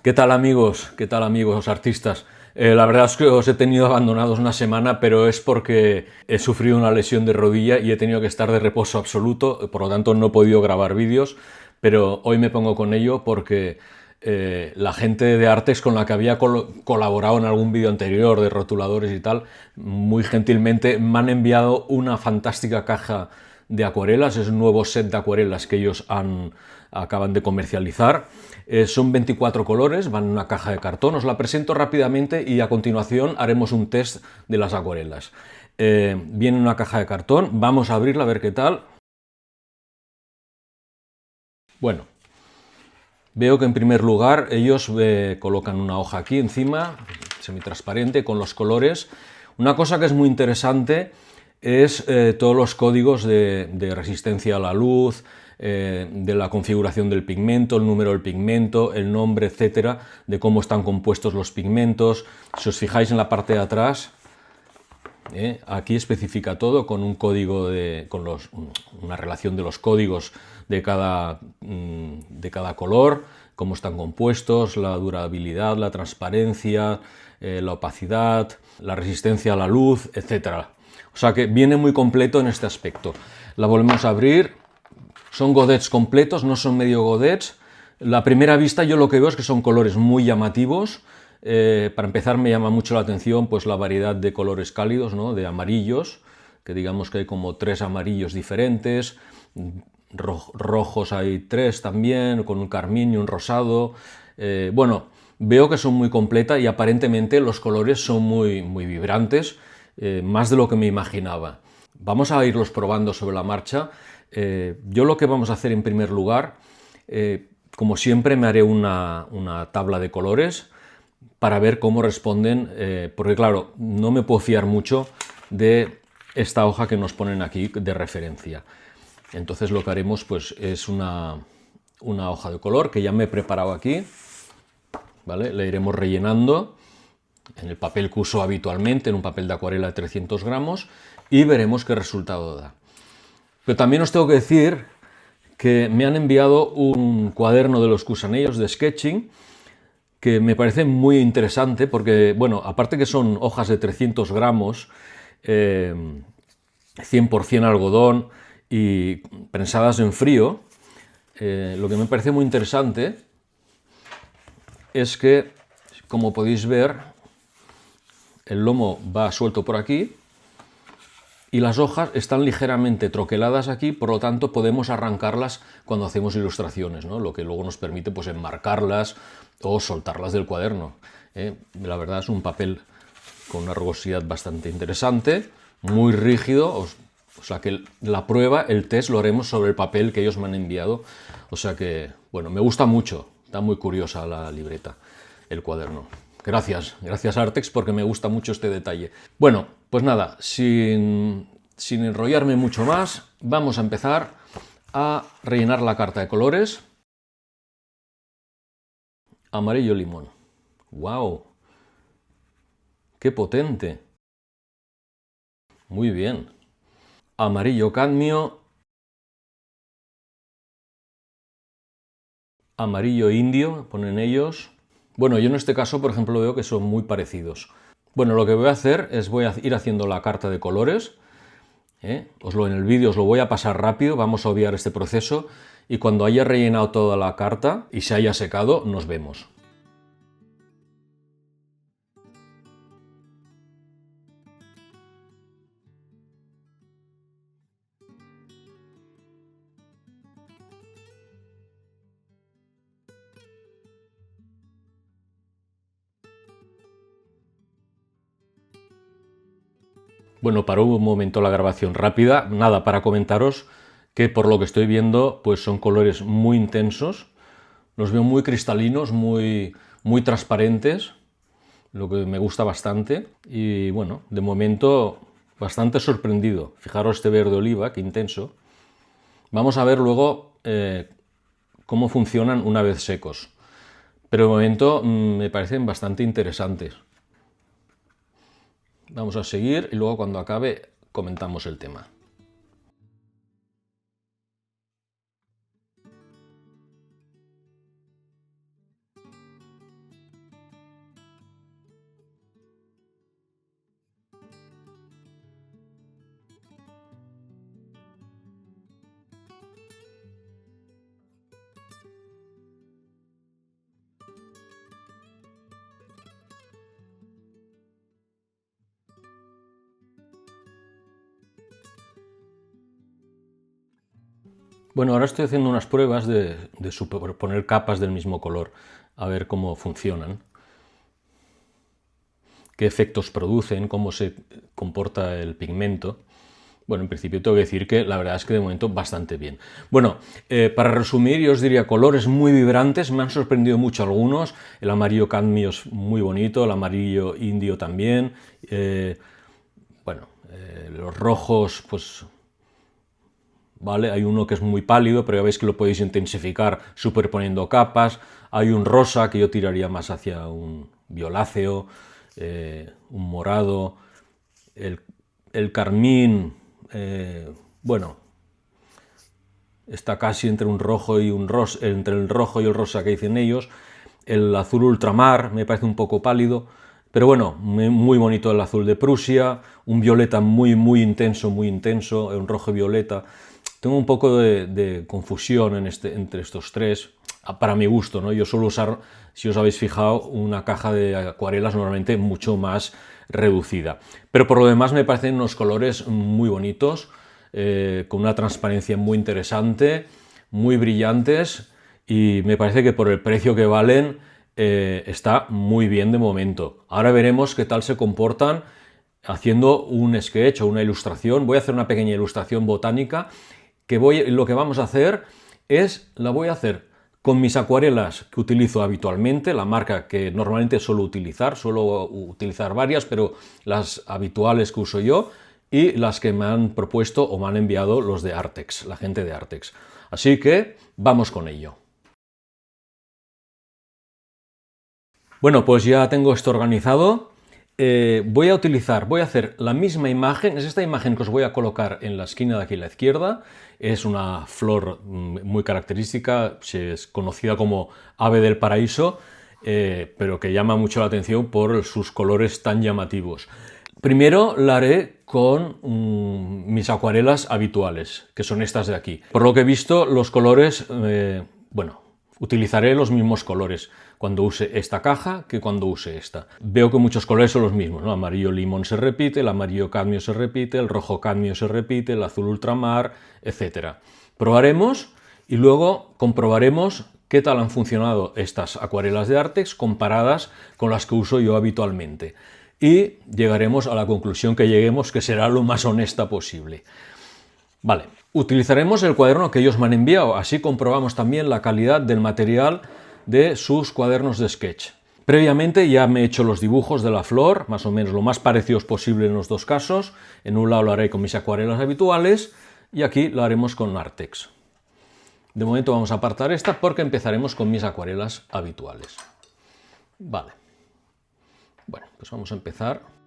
¿Qué tal amigos? ¿Qué tal amigos artistas? La verdad es que os he tenido abandonados una semana, pero es porque he sufrido una lesión de rodilla y he tenido que estar de reposo absoluto, por lo tanto no he podido grabar vídeos, pero hoy me pongo con ello porque la gente de Artex con la que había colaborado en algún vídeo anterior de rotuladores y tal, muy gentilmente me han enviado una fantástica caja de acuarelas, es un nuevo set de acuarelas que ellos acaban de comercializar. Son 24 colores, van en una caja de cartón, os la presento rápidamente y a continuación haremos un test de las acuarelas. Viene en una caja de cartón, vamos a abrirla a ver qué tal. Bueno, veo que en primer lugar ellos colocan una hoja aquí encima, semitransparente, con los colores. Una cosa que es muy interesante es todos los códigos de resistencia a la luz, de la configuración del pigmento, el número del pigmento, el nombre, etcétera, de cómo están compuestos los pigmentos. Si os fijáis en la parte de atrás, aquí especifica todo con un código una relación de los códigos de cada color, cómo están compuestos, la durabilidad, la transparencia, la opacidad, la resistencia a la luz, etc. O sea que viene muy completo en este aspecto. La volvemos a abrir. Son godets completos, no son medio godets. La primera vista yo lo que veo es que son colores muy llamativos. Para empezar me llama mucho la atención pues la variedad de colores cálidos, ¿no? De amarillos, que digamos que hay como 3 amarillos diferentes, rojos hay 3 también, con un carmín y un rosado. Bueno, veo que son muy completas y aparentemente los colores son muy vibrantes, más de lo que me imaginaba. Vamos a irlos probando sobre la marcha. Yo lo que vamos a hacer en primer lugar, como siempre me haré una tabla de colores para ver cómo responden, porque claro, no me puedo fiar mucho de esta hoja que nos ponen aquí de referencia. Entonces lo que haremos pues es una hoja de color que ya me he preparado aquí, ¿vale? La iremos rellenando en el papel que uso habitualmente, en un papel de acuarela de 300 gramos, y veremos qué resultado da. Pero también os tengo que decir que me han enviado un cuaderno de los que usan ellos de sketching, que me parece muy interesante porque, bueno, aparte que son hojas de 300 gramos, 100% algodón y prensadas en frío, lo que me parece muy interesante es que, como podéis ver, el lomo va suelto por aquí y las hojas están ligeramente troqueladas aquí, por lo tanto podemos arrancarlas cuando hacemos ilustraciones, ¿no? Lo que luego nos permite pues enmarcarlas o soltarlas del cuaderno. La verdad es un papel con una rugosidad bastante interesante, muy rígido, o sea que la prueba, el test lo haremos sobre el papel que ellos me han enviado, o sea que, bueno, me gusta mucho, está muy curiosa la libreta, el cuaderno. Gracias Artex porque me gusta mucho este detalle. Bueno, pues nada, sin enrollarme mucho más, vamos a empezar a rellenar la carta de colores. Amarillo limón. ¡Wow! ¡Qué potente! Muy bien. Amarillo cadmio. Amarillo indio, ponen ellos. Bueno, yo en este caso, por ejemplo, veo que son muy parecidos. Bueno, lo que voy a hacer es voy a ir haciendo la carta de colores. En el vídeo os lo voy a pasar rápido, vamos a obviar este proceso y cuando haya rellenado toda la carta y se haya secado, nos vemos. Bueno, paró un momento la grabación rápida, nada, para comentaros que por lo que estoy viendo, pues son colores muy intensos, los veo muy cristalinos, muy transparentes, lo que me gusta bastante, y bueno, de momento bastante sorprendido. Fijaros este verde oliva, qué intenso. Vamos a ver luego cómo funcionan una vez secos, pero de momento me parecen bastante interesantes. Vamos a seguir y luego cuando acabe comentamos el tema. Bueno, ahora estoy haciendo unas pruebas de superponer capas del mismo color, a ver cómo funcionan, qué efectos producen, cómo se comporta el pigmento. Bueno, en principio tengo que decir que la verdad es que de momento bastante bien. Bueno, para resumir, yo os diría colores muy vibrantes, me han sorprendido mucho algunos. El amarillo cadmio es muy bonito, el amarillo indio también. Bueno, los rojos, pues ¿vale? Hay uno que es muy pálido, pero ya veis que lo podéis intensificar superponiendo capas. Hay un rosa que yo tiraría más hacia un violáceo, un morado. El carmín, bueno, está casi entre un rojo y un rosa, entre el rojo y el rosa que dicen ellos. El azul ultramar me parece un poco pálido, pero bueno, muy bonito el azul de Prusia, un violeta muy intenso, un rojo violeta. Tengo un poco de confusión entre estos tres, para mi gusto, ¿no? Yo suelo usar, si os habéis fijado, una caja de acuarelas normalmente mucho más reducida. Pero por lo demás me parecen unos colores muy bonitos, con una transparencia muy interesante, muy brillantes, y me parece que por el precio que valen está muy bien de momento. Ahora veremos qué tal se comportan haciendo un sketch o una ilustración. Voy a hacer una pequeña ilustración botánica lo que vamos a hacer la voy a hacer con mis acuarelas que utilizo habitualmente, la marca que normalmente suelo utilizar varias, pero las habituales que uso yo, y las que me han propuesto o me han enviado los de Artex, la gente de Artex. Así que vamos con ello. Bueno, pues ya tengo esto organizado. Voy a hacer la misma imagen, es esta imagen que os voy a colocar en la esquina de aquí a la izquierda. Es una flor muy característica, es conocida como ave del paraíso, pero que llama mucho la atención por sus colores tan llamativos. Primero la haré con mis acuarelas habituales, que son estas de aquí. Por lo que he visto, los colores, bueno, utilizaré los mismos colores cuando use esta caja que cuando use esta. Veo que muchos colores son los mismos, ¿no? Amarillo limón se repite, el amarillo cadmio se repite, el rojo cadmio se repite, el azul ultramar, etc. Probaremos y luego comprobaremos qué tal han funcionado estas acuarelas de Artex comparadas con las que uso yo habitualmente. Y llegaremos a la conclusión que lleguemos, que será lo más honesta posible. Vale, utilizaremos el cuaderno que ellos me han enviado, así comprobamos también la calidad del material de sus cuadernos de sketch. Previamente ya me he hecho los dibujos de la flor, más o menos lo más parecidos posible en los dos casos. En un lado lo haré con mis acuarelas habituales y aquí lo haremos con Artex. De momento vamos a apartar esta porque empezaremos con mis acuarelas habituales. Vale. Bueno, pues vamos a empezar.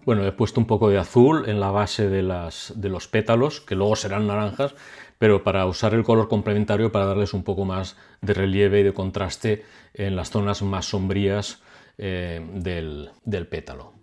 Bueno, he puesto un poco de azul en la base de los pétalos, que luego serán naranjas, pero para usar el color complementario para darles un poco más de relieve y de contraste en las zonas más sombrías del pétalo.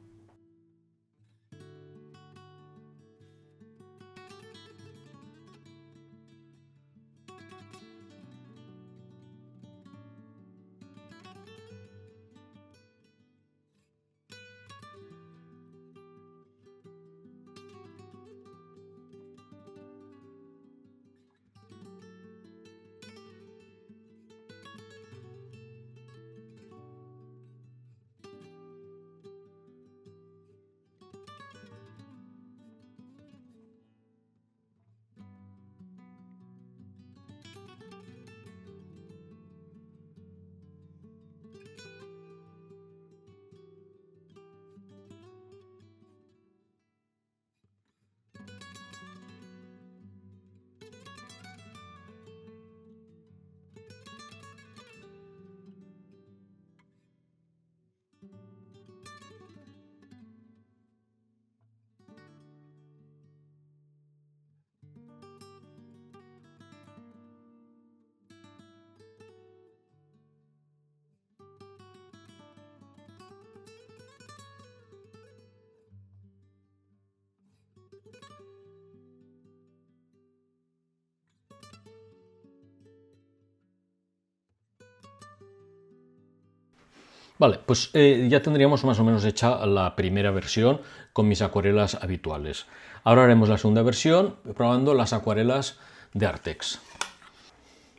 Vale, pues ya tendríamos más o menos hecha la primera versión con mis acuarelas habituales. Ahora haremos la segunda versión probando las acuarelas de Artex.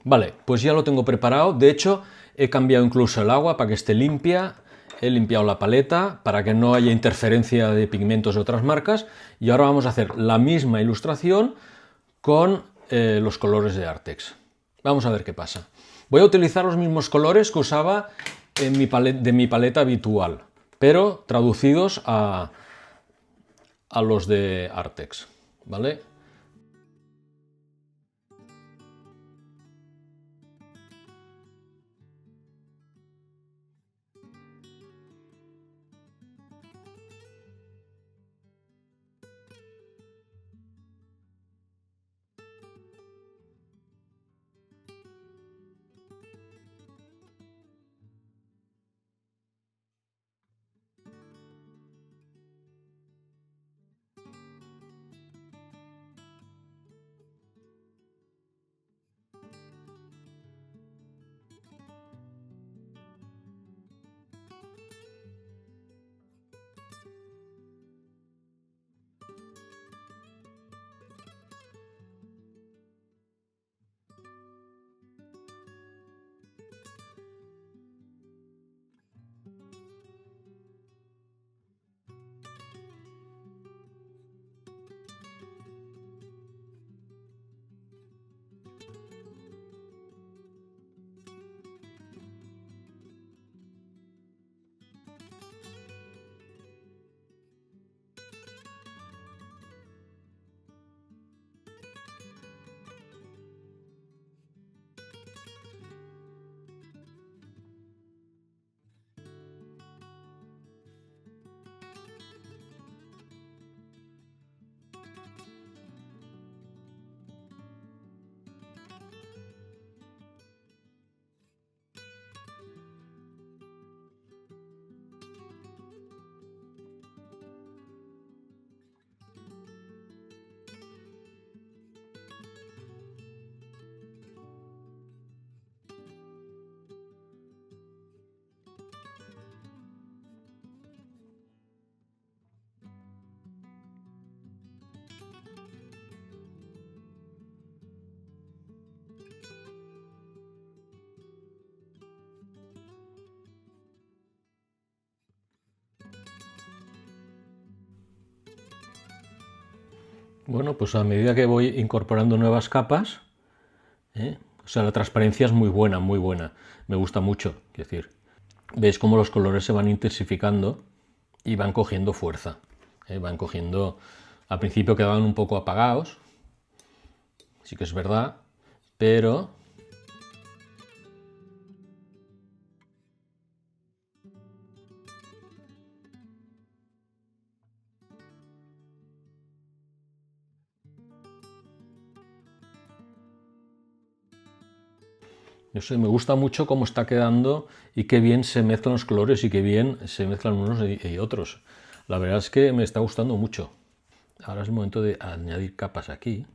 Vale, pues ya lo tengo preparado. De hecho, he cambiado incluso el agua para que esté limpia. He limpiado la paleta para que no haya interferencia de pigmentos de otras marcas. Y ahora vamos a hacer la misma ilustración con los colores de Artex. Vamos a ver qué pasa. Voy a utilizar los mismos colores que usaba en mi paleta habitual, pero traducidos a los de Artex, ¿vale? Bueno, pues a medida que voy incorporando nuevas capas, o sea, la transparencia es muy buena, muy buena. Me gusta mucho, es decir, veis cómo los colores se van intensificando y van cogiendo fuerza. Van cogiendo, al principio quedaban un poco apagados, sí que es verdad, pero no sé, me gusta mucho cómo está quedando y qué bien se mezclan los colores y qué bien se mezclan unos y otros. La verdad es que me está gustando mucho. Ahora es el momento de añadir capas aquí.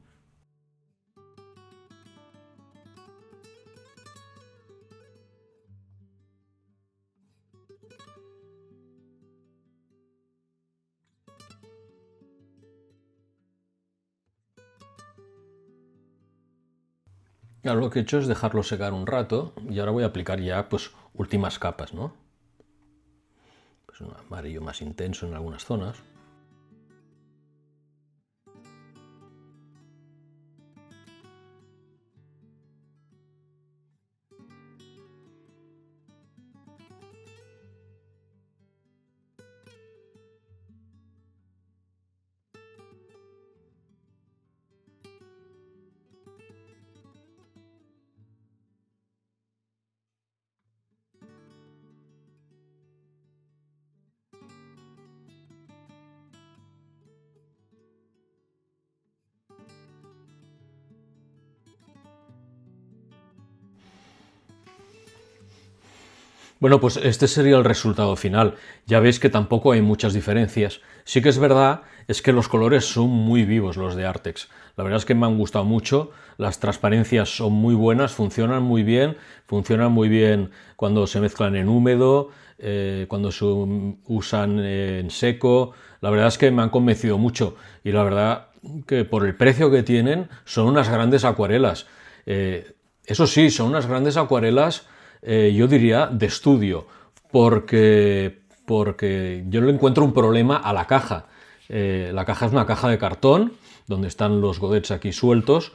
Ahora lo que he hecho es dejarlo secar un rato y ahora voy a aplicar ya pues últimas capas, ¿no? Pues un amarillo más intenso en algunas zonas. Bueno, pues este sería el resultado final. Ya veis que tampoco hay muchas diferencias. Sí que es verdad, es que los colores son muy vivos los de Artex. La verdad es que me han gustado mucho, las transparencias son muy buenas, funcionan muy bien cuando se mezclan en húmedo, cuando se usan en seco. La verdad es que me han convencido mucho y la verdad que por el precio que tienen son unas grandes acuarelas. Eso sí, son unas grandes acuarelas, yo diría, de estudio, porque yo le encuentro un problema a la caja. La caja es una caja de cartón, donde están los godets aquí sueltos,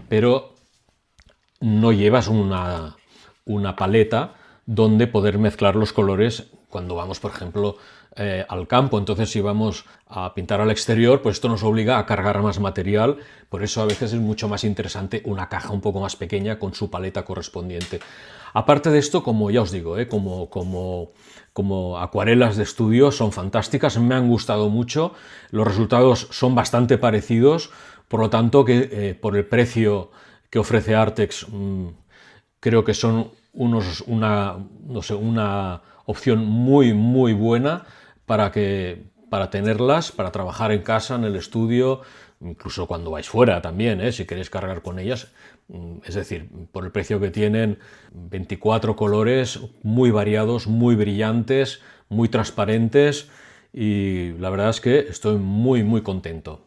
pero no llevas una paleta donde poder mezclar los colores cuando vamos, por ejemplo, al campo. Entonces, si vamos a pintar al exterior, pues esto nos obliga a cargar más material. Por eso a veces es mucho más interesante una caja un poco más pequeña con su paleta correspondiente. Aparte de esto, como ya os digo, como acuarelas de estudio son fantásticas, me han gustado mucho, los resultados son bastante parecidos, por lo tanto, por el precio que ofrece Artex, creo que son una opción muy buena para tenerlas, para trabajar en casa, en el estudio, incluso cuando vais fuera también, si queréis cargar con ellas. Es decir, por el precio que tienen, 24 colores muy variados, muy brillantes, muy transparentes, y la verdad es que estoy muy contento.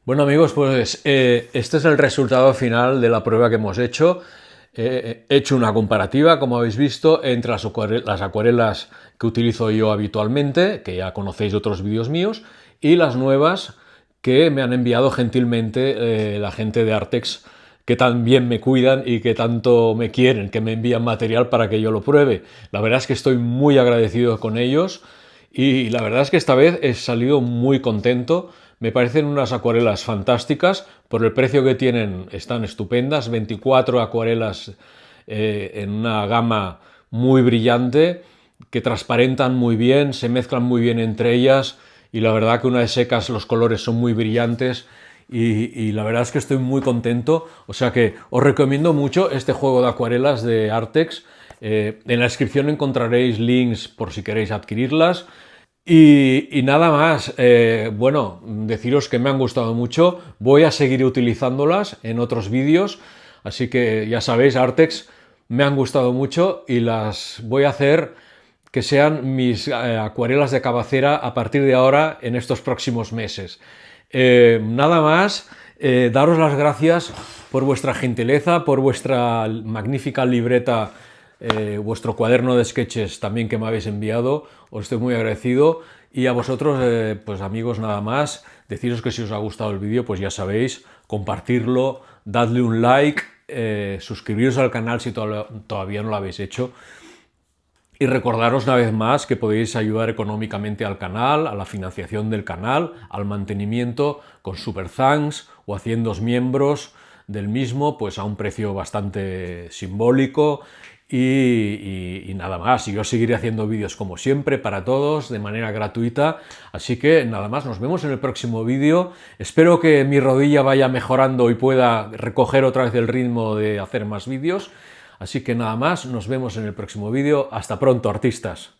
Bueno amigos, pues este es el resultado final de la prueba que hemos hecho. He hecho una comparativa, como habéis visto, entre las acuarelas que utilizo yo habitualmente, que ya conocéis de otros vídeos míos, y las nuevas que me han enviado gentilmente la gente de Artex, que tan bien me cuidan y que tanto me quieren, que me envían material para que yo lo pruebe. La verdad es que estoy muy agradecido con ellos y la verdad es que esta vez he salido muy contento. Me parecen unas acuarelas fantásticas, por el precio que tienen están estupendas, 24 acuarelas en una gama muy brillante, que transparentan muy bien, se mezclan muy bien entre ellas y la verdad que una vez secas los colores son muy brillantes y la verdad es que estoy muy contento, o sea que os recomiendo mucho este juego de acuarelas de Artex. En la descripción encontraréis links por si queréis adquirirlas. Y nada más, bueno, deciros que me han gustado mucho, voy a seguir utilizándolas en otros vídeos, así que ya sabéis, Artex me han gustado mucho y las voy a hacer que sean mis acuarelas de cabecera a partir de ahora en estos próximos meses. Nada más, daros las gracias por vuestra gentileza, por vuestra magnífica libreta, vuestro cuaderno de sketches también que me habéis enviado, os estoy muy agradecido y a vosotros, pues amigos, nada más, deciros que si os ha gustado el vídeo, pues ya sabéis, compartirlo, dadle un like, suscribiros al canal si todavía no lo habéis hecho y recordaros una vez más que podéis ayudar económicamente al canal, a la financiación del canal, al mantenimiento con Super Thanks o haciéndoos miembros del mismo, pues a un precio bastante simbólico y nada más. Y yo seguiré haciendo vídeos como siempre para todos de manera gratuita, así que nada más, nos vemos en el próximo vídeo. Espero que mi rodilla vaya mejorando y pueda recoger otra vez el ritmo de hacer más vídeos. Así que nada más, nos vemos en el próximo vídeo. Hasta pronto, artistas.